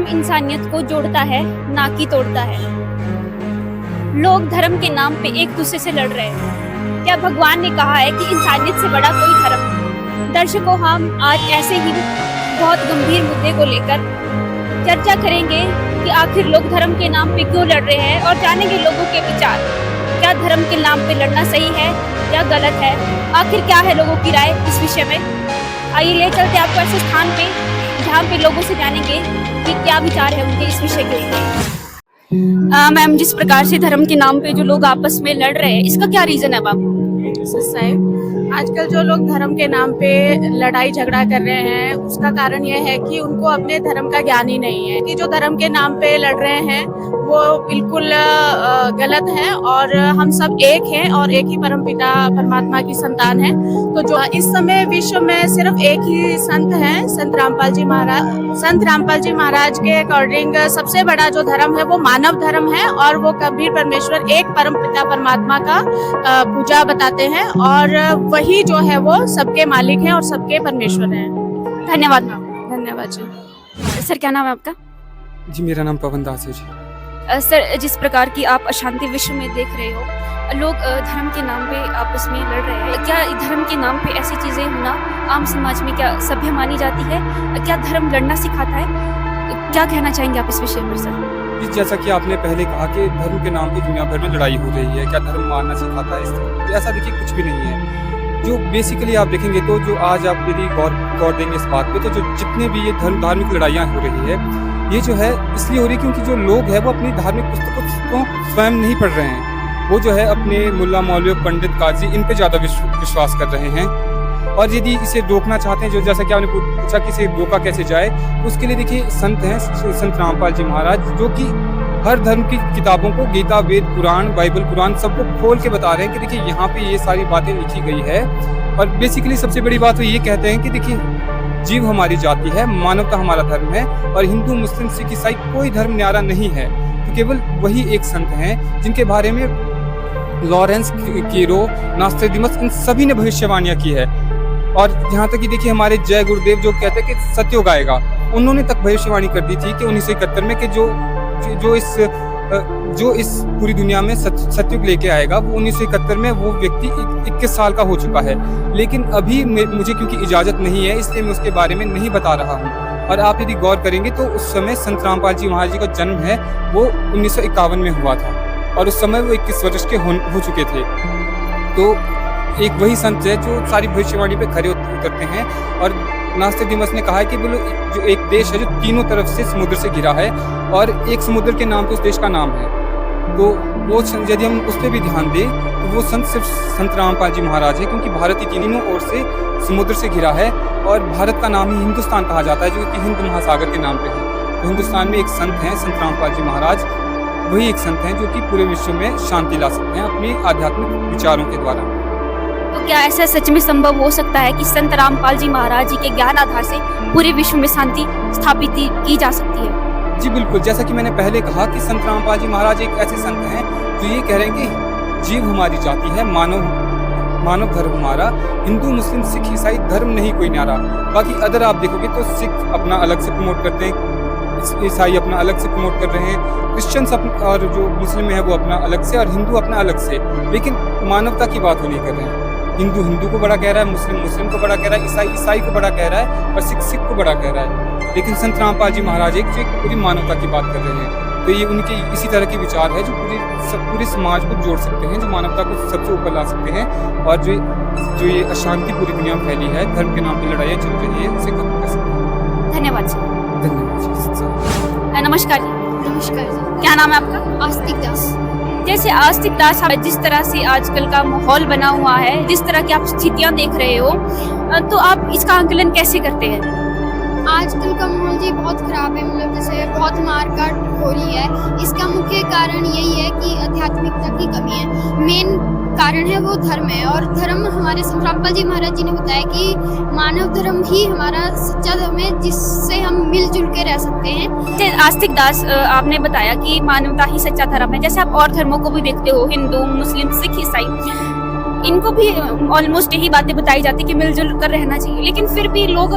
धर्म इंसानियत को जोड़ता है, ना कि तोड़ता है। लोग धर्म के नाम पे एक दूसरे से लड़ रहे हैं। क्या भगवान ने कहा है कि इंसानियत से बड़ा कोई धर्म नहीं? दर्शकों, हम आज ऐसे ही बहुत गंभीर मुद्दे को लेकर चर्चा करेंगे कि आखिर लोग धर्म के नाम पे क्यों लड़ रहे हैं और जानेंगे लोगों के विचार। क्या धर्म के नाम पे लड़ना सही है या गलत है? आखिर क्या है लोगों की राय इस विषय में? आइए ले चलते आपको ऐसे स्थान पे जहाँ पे लोगों से जानेंगे कि क्या विचार है उनके इस विषय के ऊपर। मैम, जिस प्रकार से धर्म के नाम पे जो लोग आपस में लड़ रहे हैं, इसका क्या रीजन है मैम? आजकल जो लोग धर्म के नाम पे लड़ाई झगड़ा कर रहे हैं, उसका कारण यह है कि उनको अपने धर्म का ज्ञान ही नहीं है। कि जो धर्म के नाम पे लड़ रहे हैं वो बिल्कुल गलत है और हम सब एक हैं और एक ही परमपिता परमात्मा की संतान है। तो जो इस समय विश्व में सिर्फ एक ही संत है, संत रामपाल जी महाराज। संत रामपाल जी महाराज के अकॉर्डिंग सबसे बड़ा जो धर्म है वो मानव धर्म है और वो कबीर परमेश्वर एक परमपिता परमात्मा का पूजा बताते हैं और वही जो है वो सबके मालिक हैं और सबके परमेश्वर हैं। धन्यवाद मैम। धन्यवाद जी। सर, क्या नाम है आपका? जी, मेरा नाम पवन दास है जी। सर, जिस प्रकार की आप अशांति विश्व में देख रहे हो, लोग धर्म के नाम पे आपस में लड़ रहे हैं। क्या धर्म के नाम पे ऐसी चीजें होना आम समाज में क्या सभ्य मानी जाती है? क्या धर्म लड़ना सिखाता है? क्या कहना चाहेंगे आप इस विषय पर सर? जैसा कि आपने पहले कहा कि धर्म के नाम पे दुनिया भर में लड़ाई हो रही है, क्या धर्म मानना सिखाता है? तो ऐसा देखिए कुछ भी नहीं है। जो बेसिकली आप देखेंगे तो जो आज आप यदि गौर देंगे इस बात पे, तो जो जितने भी ये धार्मिक लड़ाइयाँ हो रही है, ये जो है इसलिए हो रही है क्योंकि जो लोग हैं वो अपनी धार्मिक पुस्तकों को स्वयं नहीं पढ़ रहे हैं। वो जो है अपने मुल्ला मौलवी पंडित काजी इन पे ज़्यादा विश्वास कर रहे हैं। और यदि इसे रोकना चाहते हैं, जो जैसा कि आपने पूछा कि इसे रोका कैसे जाए, तो उसके लिए देखिए संत हैं संत रामपाल जी महाराज, जो कि हर धर्म की किताबों को, गीता, वेद, पुराण, बाइबल, कुरान सबको खोल के बता रहे हैं कि देखिए यहाँ पे ये सारी बातें लिखी गई है। और बेसिकली सबसे बड़ी बात तो ये कहते हैं कि देखिए जीव हमारी जाति है, मानवता हमारा धर्म है और हिंदू, मुस्लिम, सिख, ईसाई कोई धर्म न्यारा नहीं है। तो केवल वही एक संत हैं जिनके बारे में लॉरेंस कीरो, नास्ट्रेडिमस, इन सभी ने भविष्यवाणियां की है। और यहाँ तक कि देखिए हमारे जय गुरुदेव जो कहते हैं कि सत्युग आएगा, उन्होंने तक भविष्यवाणी कर दी थी कि 1971 में कि जो इस पूरी दुनिया में सत्युग लेके आएगा, वो 1971 में वो व्यक्ति 21 साल का हो चुका है। लेकिन अभी मुझे क्योंकि इजाज़त नहीं है, इसलिए मैं उसके बारे में नहीं बता रहा हूँ। और आप यदि गौर करेंगे तो उस समय संत रामपाल जी महाराज जी का जन्म है वो 1951 में हुआ था और उस समय वो 21 वर्ष के हो चुके थे। तो एक वही संत है जो सारी भविष्यवाणी पे खरे उतरते हैं। और नास्ट्रेडिमस ने कहा है कि बोलो जो एक देश है जो तीनों तरफ से समुद्र से घिरा है और एक समुद्र के नाम पे उस देश का नाम है, तो वो यदि हम उस पर भी ध्यान दें तो वो संत सिर्फ संत रामपाल जी महाराज है, क्योंकि भारत ही तीनों ओर से समुद्र से घिरा है और भारत का नाम ही हिंदुस्तान कहा जाता है, जो कि हिंद महासागर के नाम पे है। तो हिंदुस्तान में एक संत हैं संत रामपाल जी महाराज, वही एक संत हैं जो कि पूरे विश्व में शांति ला सकते हैं अपने आध्यात्मिक विचारों के द्वारा। तो क्या ऐसा सच में संभव हो सकता है कि संत रामपाल जी महाराज जी के ज्ञान आधार से पूरे विश्व में शांति स्थापित की जा सकती है? जी बिल्कुल, जैसा कि मैंने पहले कहा कि संत रामपाल जी महाराज एक ऐसे संत हैं जो ये कह रहे हैं कि जीव हमारी जाति है, मानव धर्म हमारा, हिंदू, मुस्लिम, सिख, ईसाई धर्म नहीं कोई न्यारा। बाकी अदर आप देखोगे तो सिख अपना अलग से प्रमोट करते हैं, ईसाई अपना अलग से प्रमोट कर रहे हैं, क्रिश्चियंस और जो मुस्लिम है वो अपना अलग से और हिंदू अपना अलग से, लेकिन मानवता की बात वो नहीं कर रहे हैं। हिंदू को बड़ा कह रहा है, मुस्लिम को बड़ा कह रहा है, ईसाई को बड़ा कह रहा है और सिख को बड़ा कह रहा है। लेकिन संत रामपाल जी महाराज एक पूरी मानवता की बात कर रहे हैं। तो ये उनके इसी तरह के विचार है जो पूरे समाज को जोड़ सकते हैं, जो मानवता को सबसे ऊपर ला सकते हैं और जो ये अशांति पूरी दुनिया में फैली है, धर्म के नाम पर लड़ाइयाँ चल रही है, उसे खत्म कर सकते हैं। धन्यवाद सर। धन्यवाद जी। नमस्कार जी। नमस्कार जी। क्या नाम है आपका? आस्तिक दास। जैसे आस्तिक दास, जिस तरह से आजकल का माहौल बना हुआ है, जिस तरह की आप स्थितियां देख रहे हो, तो आप इसका आंकलन कैसे करते हैं? आजकल का माहौल जी बहुत खराब है, मतलब जैसे बहुत मारकाट हो रही है। इसका मुख्य कारण यही है कि आध्यात्मिकता की कमी है। मेन कारण है वो धर्म है और धर्म हमारे संत रामपाल जी महाराज जी ने बताया कि मानव धर्म ही हमारा सच्चा धर्म है, जिससे हम मिलजुल के रह सकते हैं। आस्तिक दास, आपने बताया कि मानवता ही सच्चा धर्म है। जैसे आप और धर्मों को भी देखते हो, हिंदू, मुस्लिम, सिख, ईसाई, इनको भी ऑलमोस्ट यही बातें बताई जाती कि मिलजुल कर रहना चाहिए, लेकिन फिर भी लोग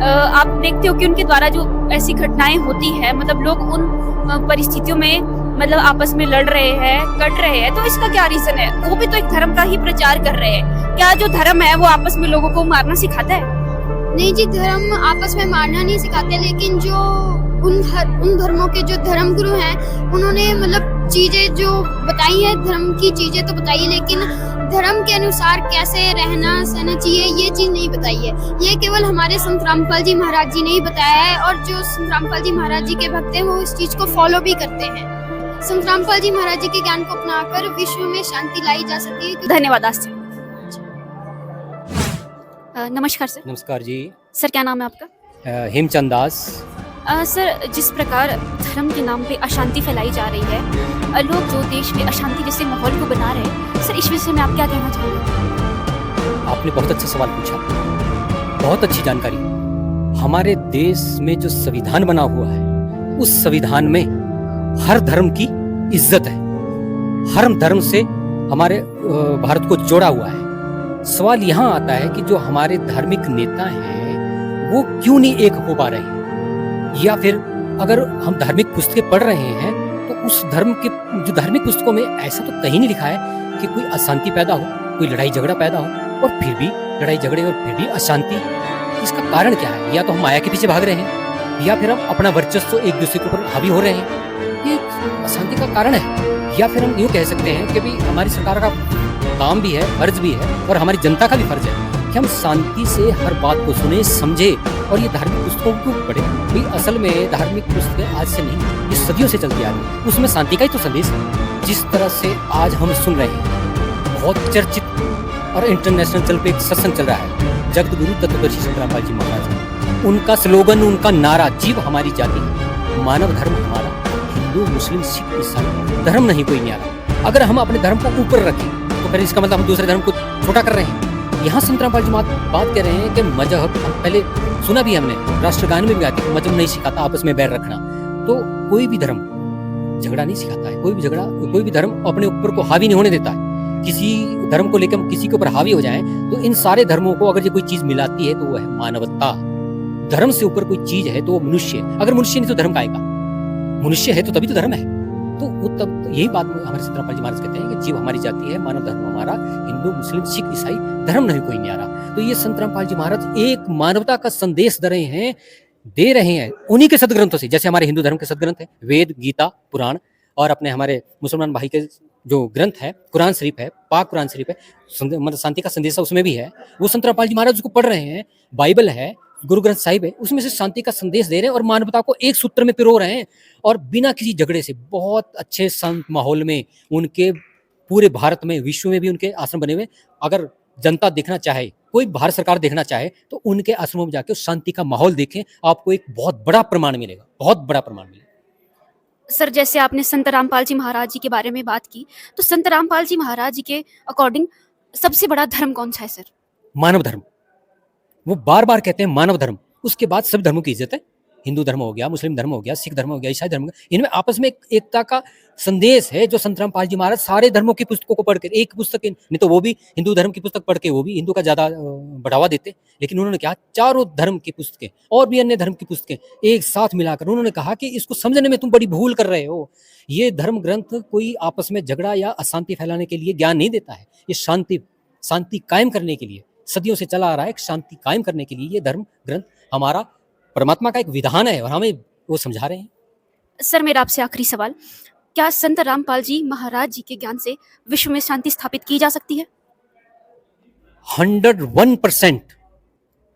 आप देखते हो कि उनके द्वारा जो ऐसी घटनाएं होती है, मतलब लोग उन परिस्थितियों में मतलब आपस में लड़ रहे हैं, कट रहे हैं, तो इसका क्या रीजन है? वो भी तो एक धर्म का ही प्रचार कर रहे हैं। क्या जो धर्म है वो आपस में लोगों को मारना सिखाता है? नहीं जी, धर्म आपस में मारना नहीं सिखाते, लेकिन जो उन धर्मों के जो धर्म गुरु हैं उन्होंने मतलब चीजें जो बताई है, धर्म की चीजें तो बताई, लेकिन धर्म के अनुसार कैसे रहना सहना चाहिए ये चीज नहीं बताई है। ये केवल हमारे संत रामपाल जी महाराज जी ने ही बताया है, और जो संत रामपाल जी महाराज जी के भक्त हैं वो इस चीज को फॉलो भी करते हैं। संत रामपाल जी महाराज जी के ज्ञान को अपनाकर विश्व में शांति लाई जा सकती है। धन्यवाद आस्था। नमस्कार सर। नमस्कार जी। सर क्या नाम है आपका? हेमचंद दास। सर, जिस प्रकार धर्म के नाम पे अशांति फैलाई जा रही है, लोग जो देश में अशांति जैसे माहौल को बना रहे हैं, सर इस विषय में आप क्या कहना चाहोगे? आपने बहुत अच्छा सवाल पूछा, बहुत अच्छी जानकारी। हमारे देश में जो संविधान बना हुआ है, उस संविधान में हर धर्म की इज्जत है, हर धर्म से हमारे भारत को जोड़ा हुआ है। सवाल यहाँ आता है कि जो हमारे धार्मिक नेता हैं वो क्यों नहीं एक हो पा रहे हैं, या फिर अगर हम धार्मिक पुस्तकें पढ़ रहे हैं तो उस धर्म के जो धार्मिक पुस्तकों में ऐसा तो कहीं नहीं लिखा है कि कोई अशांति पैदा हो, कोई लड़ाई झगड़ा पैदा हो, और फिर भी लड़ाई झगड़े और फिर भी अशांति। इसका कारण क्या है? या तो हम माया के पीछे भाग रहे हैं, या फिर हम अपना वर्चस्व एक दूसरे के ऊपर हावी हो रहे हैं, ये अशांति का कारण है। या फिर हम यूँ कह सकते हैं कि भाई हमारी सरकार का काम भी है, फर्ज भी है, और हमारी जनता का भी फर्ज है कि हम शांति से हर बात को सुने, समझे और ये धार्मिक पुस्तकों को पढ़े। भाई असल में धार्मिक पुस्तकें आज से नहीं, ये सदियों से चलती आ रही है, उसमें शांति का ही तो संदेश है। जिस तरह से आज हम सुन रहे हैं, बहुत चर्चित और इंटरनेशनल चल पे एक सत्संग चल रहा है, जगत गुरु तत्वदर्शी संत रामपाल जी महाराज। उनका स्लोगन, उनका नारा, जीव हमारी जाति है, मानव धर्म हमारा, हिंदू मुस्लिम सिख ईसाई धर्म नहीं कोई न्यारा। अगर हम अपने धर्म को ऊपर रखें तो फिर इसका मतलब हम दूसरे धर्म को छोटा कर रहे हैं। यहाँ संत रामपाल जी बात कह रहे हैं कि मजहब, हम पहले सुना भी हमने, राष्ट्रगान में भी आती है, मजहब नहीं सिखाता आपस में बैर रखना। तो कोई भी धर्म झगड़ा नहीं सिखाता है, कोई भी धर्म अपने ऊपर को हावी नहीं होने देता है। किसी धर्म को लेकर हम किसी के ऊपर हावी हो जाएं तो इन सारे धर्मों को अगर ये कोई चीज मिलाती है तो वो है मानवता। धर्म से ऊपर कोई चीज है तो वो मनुष्य है। अगर मनुष्य नहीं तो धर्म का आएगा, मनुष्य है तो तभी तो धर्म है। तो वो तब यही बात हमारे संत रामपाल जी महाराज कहते हैं कि जीव हमारी जाति है, मानव धर्म हमारा, हिंदू मुस्लिम सिख ईसाई धर्म नहीं कोई न्यारा। तो ये संत रामपाल जी महाराज एक मानवता का संदेश दे रहे हैं उन्हीं के सदग्रंथों से। जैसे हमारे हिंदू धर्म के सदग्रंथ है वेद, गीता, पुराण, और अपने हमारे मुसलमान भाई के जो ग्रंथ है कुरान शरीफ है, पाक कुरान शरीफ है, मतलब शांति का संदेश उसमें भी है, वो संत रामपाल जी महाराज उसको पढ़ रहे हैं। बाइबल है, गुरु ग्रंथ साहिब है, उसमें से शांति का संदेश दे रहे हैं और मानवता को एक सूत्र में पिरो रहे हैं, और बिना किसी झगड़े से बहुत अच्छे शांत माहौल में उनके पूरे भारत में, विश्व में भी उनके आश्रम बने हुए। अगर जनता देखना चाहे, कोई भारत सरकार देखना चाहे तो उनके आश्रमों में जाके उस शांति का माहौल देखें, आपको एक बहुत बड़ा प्रमाण मिलेगा, बहुत बड़ा प्रमाण मिलेगा। सर जैसे आपने संत रामपाल जी महाराज जी के बारे में बात की, तो संत रामपाल जी महाराज जी के अकॉर्डिंग सबसे बड़ा धर्म कौन सा है सर? मानव धर्म। वो बार बार कहते हैं मानव धर्म, उसके बाद सब धर्मों की इज्जत है। हिंदू धर्म हो गया, मुस्लिम धर्म हो गया, सिख धर्म हो गया, ईसाई धर्म हो गया, इनमें आपस में एकता का संदेश है जो संत रामपाल जी महाराज सारे धर्मों की पुस्तकों को पढ़कर, एक पुस्तक नहीं तो वो भी हिंदू धर्म की पुस्तक पढ़ के वो भी हिंदू का ज्यादा बढ़ावा देते, लेकिन उन्होंने क्या, चारों धर्म की पुस्तकें और भी अन्य धर्म की पुस्तकें एक साथ मिलाकर उन्होंने कहा कि इसको समझने में तुम बड़ी भूल कर रहे हो। ये धर्म ग्रंथ कोई आपस में झगड़ा या अशांति फैलाने के लिए ज्ञान नहीं देता है, ये शांति कायम करने के लिए सदियों से चला आ रहा है। शांति कायम करने के लिए ये धर्म ग्रंथ हमारा परमात्मा का एक विधान है और हमें वो समझा रहे हैं। सर मेरा आपसे आखिरी सवाल, क्या संत रामपाल जी महाराज जी के ज्ञान से विश्व में शांति स्थापित की जा सकती है? 101%,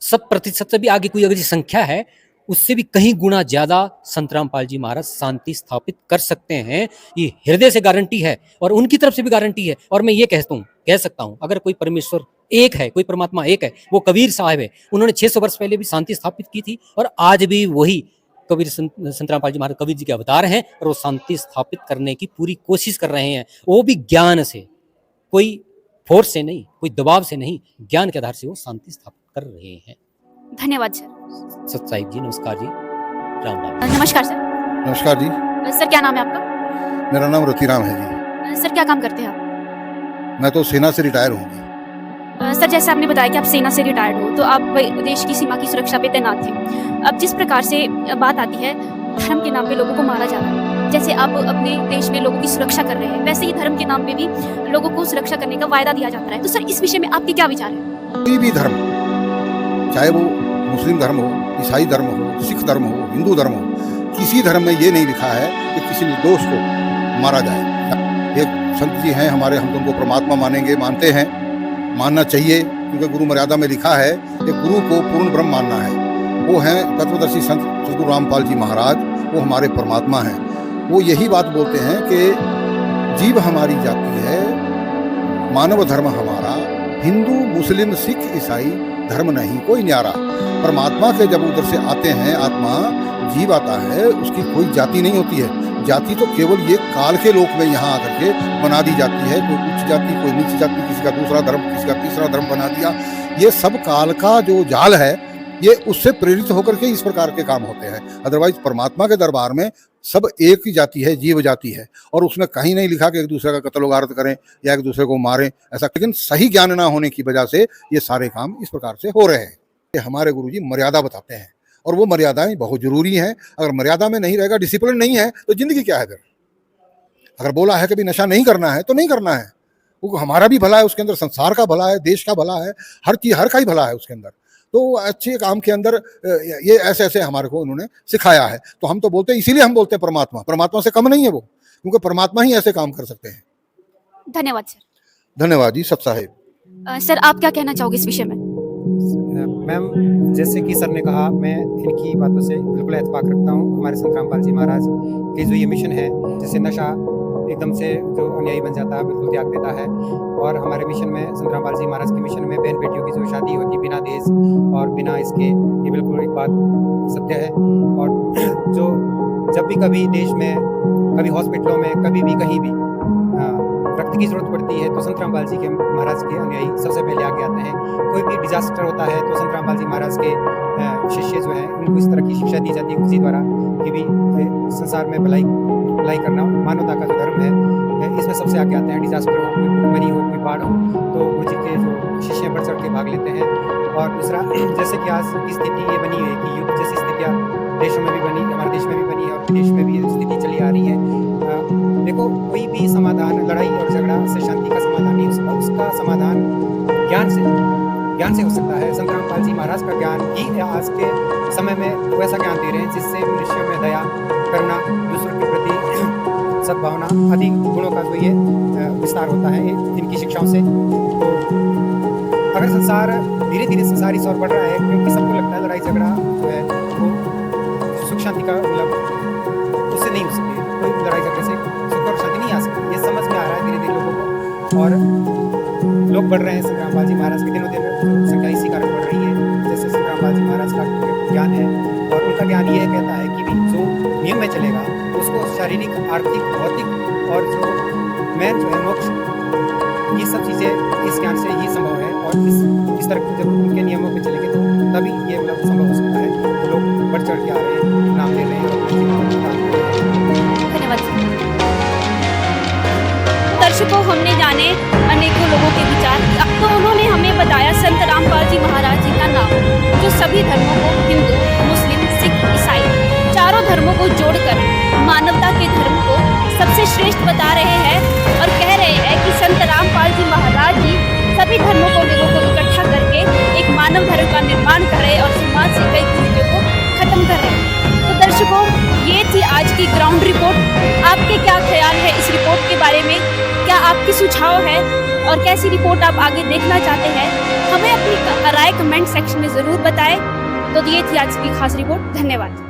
100% से भी आगे कोई अगर संख्या है उससे भी कहीं गुना ज्यादा संत रामपाल जी महाराज शांति स्थापित कर सकते हैं। ये हृदय से गारंटी है और उनकी तरफ से भी गारंटी है। और मैं ये कह सकता हूं अगर कोई परमेश्वर एक है, कोई परमात्मा एक है, वो कबीर साहब है। उन्होंने 600 वर्ष पहले भी शांति स्थापित की थी और आज भी वही कबीर संत रामपाल जी महाराज कबीर जी के अवतार हैं और वो शांति स्थापित करने की पूरी कोशिश कर रहे हैं, वो भी ज्ञान से, कोई फोर्स से नहीं, कोई दबाव से नहीं, ज्ञान के आधार से वो शांति स्थापित कर रहे हैं। धन्यवाद सर। सत्साहिब जी, नमस्कार जी, राम राम। नमस्कार सर। नमस्कार जी। सर क्या नाम है आपका? मेरा नाम रतिराम है जी। सर क्या काम करते हैं आप? मैं तो सेना से रिटायर हूँ जी। सर, जैसे आपने बताया कि आप सेना से रिटायर्ड हो, तो आप देश की सीमा की सुरक्षा पे तैनात थे। अब जिस प्रकार से बात आती है, धर्म के नाम पे लोगों को मारा जा रहा है, जैसे आप अपने देश में लोगों की सुरक्षा कर रहे हैं, वैसे ही धर्म के नाम पे भी लोगों को सुरक्षा करने का वायदा दिया जाता है। तो सर, इस विषय में आपके क्या विचार हैं? कोई भी धर्म, चाहे वो मुस्लिम धर्म हो, ईसाई धर्म हो, सिख धर्म हो, हिंदू धर्म हो, किसी धर्म में ये नहीं लिखा है कि किसी निर्दोष को मारा जाए। एक संत जी हैं हमारे, हम तो उनको परमात्मा मानते हैं, मानना चाहिए, क्योंकि गुरु मर्यादा में लिखा है कि गुरु को पूर्ण ब्रह्म मानना है। वो हैं तत्वदर्शी संत सद्गुरु रामपाल जी महाराज, वो हमारे परमात्मा हैं। वो यही बात बोलते हैं कि जीव हमारी जाति है, मानव धर्म हमारा, हिंदू मुस्लिम सिख ईसाई धर्म नहीं कोई न्यारा। परमात्मा के जब उधर से आते हैं, आत्मा जीव आता है, उसकी कोई जाति नहीं होती है। जाति तो केवल ये काल के लोक में यहाँ आकर के बना दी जाती है। कोई उच्च जाति, कोई नीच जाति, किसी का दूसरा धर्म, किसी का तीसरा धर्म बना दिया। ये सब काल का जो जाल है, ये उससे प्रेरित होकर के इस प्रकार के काम होते हैं। अदरवाइज परमात्मा के दरबार में सब एक ही जाति है, जीव जाति है, और उसमें कहीं नहीं लिखा कि एक दूसरे का कत्ल गारत करें या एक दूसरे को मारें, ऐसा। लेकिन सही ज्ञान ना होने की वजह से ये सारे काम इस प्रकार से हो रहे हैं। ये हमारे गुरुजी मर्यादा बताते हैं, और वो मर्यादाएं बहुत जरूरी हैं। अगर मर्यादा में नहीं रहेगा, डिसिप्लिन नहीं है, तो जिंदगी क्या है फिर? अगर बोला है कि भी नशा नहीं करना है तो नहीं करना है। वो हमारा भी भला है उसके अंदर, संसार का भला है, देश का भला है, हर का ही भला है उसके अंदर। तो अच्छे काम के अंदर ये ऐसे ऐसे हमारे को उन्होंने सिखाया है। तो हम तो बोलते हैं, इसीलिए हम बोलते हैं परमात्मा से कम नहीं है वो, क्योंकि परमात्मा ही ऐसे काम कर सकते हैं। धन्यवाद सर। धन्यवाद जी सत साहेब। सर, आप क्या कहना चाहोगे इस विषय में? मैम, जैसे कि सर ने कहा, मैं इनकी बातों से बिल्कुल इत्तेफाक रखता हूँ। हमारे संत रामपाल जी महाराज के जो ये मिशन है, जैसे नशा एकदम से जो अनुयायी बन जाता है, बिल्कुल त्याग देता है। और हमारे मिशन में, संत रामपाल जी महाराज के मिशन में, बहन बेटियों की जो शादी होती बिना दहेज और बिना इसके, ये बिल्कुल एक बात सत्य है। और जो जब भी कभी देश में, कभी हॉस्पिटलों में, कभी भी कहीं भी रक्त की जरूरत पड़ती है, तो संत रामपाल जी के महाराज के अनुयायी सबसे पहले आगे आते हैं। कोई भी डिजास्टर होता है तो संत रामपाल जी महाराज के शिष्य जो हैं, उनको इस तरह की शिक्षा दी जाती है गुरुजी द्वारा कि भी संसार में भलाई करना मानवता का जो धर्म है, इसमें सबसे आगे आते हैं। डिजास्टर हो, कोई भूखमरी हो, कोई बाढ़ हो, तो गुरुजी के जो शिष्य बढ़ चढ़ के भाग लेते हैं। और दूसरा, जैसे कि आज की स्थिति ये बनी हुई है कि युद्ध जैसी स्थितियाँ देशों में भी बनी, हमारे देश में भी बनी है, और विदेश में भी स्थिति चली आ रही है। देखो, कोई भी समाधान लड़ाई और झगड़ा से शांति का समाधान नहीं हो सकता। उसका समाधान ज्ञान से हो सकता है। संत रामपाल जी महाराज का ज्ञान ही आज के समय में वो ऐसा ज्ञान दे रहे हैं जिससे मनुष्य में दया, करुणा, दूसरों के प्रति सद्भावना आदि गुणों का जो ये विस्तार होता है इनकी शिक्षाओं से। तो अगर संसार धीरे धीरे संसार इस ओर बढ़ रहा है, क्योंकि सबको लगता है लड़ाई झगड़ा जो है वो सुख शांति का मतलब उससे नहीं हो सकती। कोई लड़ाई झगड़े से सुख और शांति नहीं आ सकती। ये समझ में आ रहा है धीरे धीरे लोगों को, और लोग बढ़ रहे हैं। संत रामपाल जी महाराज के दिनों दिन संख्या इसी कारण बढ़ रही है। जैसे संत रामपाल जी महाराज का ज्ञान है, और उनका ज्ञान ये कहता है कि भी जो नियम में चलेगा उसको शारीरिक, आर्थिक, भौतिक और जो मेन जो है मोक्ष, ये सब चीज़ें इस ज्ञान से ही संभव है। और इस तरह जब उनके नियमों पे चलेंगे तो तभी ये मतलब संभव हो सकता है। तो लोग बढ़ चढ़ के आ रहे हैं, नाम ले रहे हैं। धन्यवाद। दर्शकों, हमने जाने अनेकों लोगों के विचार। अब तो उन्होंने हमें बताया संत रामपाल जी महाराज जी का नाम, जो सभी धर्मों को, हिंदू, मुस्लिम, सिख, ईसाई, चारों धर्मों को जोड़कर मानवता के धर्म को सबसे श्रेष्ठ बता रहे हैं, और कह रहे हैं कि संत रामपाल जी महाराज जी सभी धर्मों को, लोगों को इकट्ठा करके एक मानव धर्म का निर्माण कर रहे और समाज से कई कुरीतियों को खत्म कर रहे हैं। तो दर्शकों, ये थी आज की ग्राउंड रिपोर्ट। आपके क्या ख्याल है इस रिपोर्ट के बारे में? क्या आपकी सुझाव है, और कैसी रिपोर्ट आप आगे देखना चाहते हैं? हमें अपनी राय कमेंट सेक्शन में ज़रूर बताएं। तो ये थी आज की खास रिपोर्ट। धन्यवाद।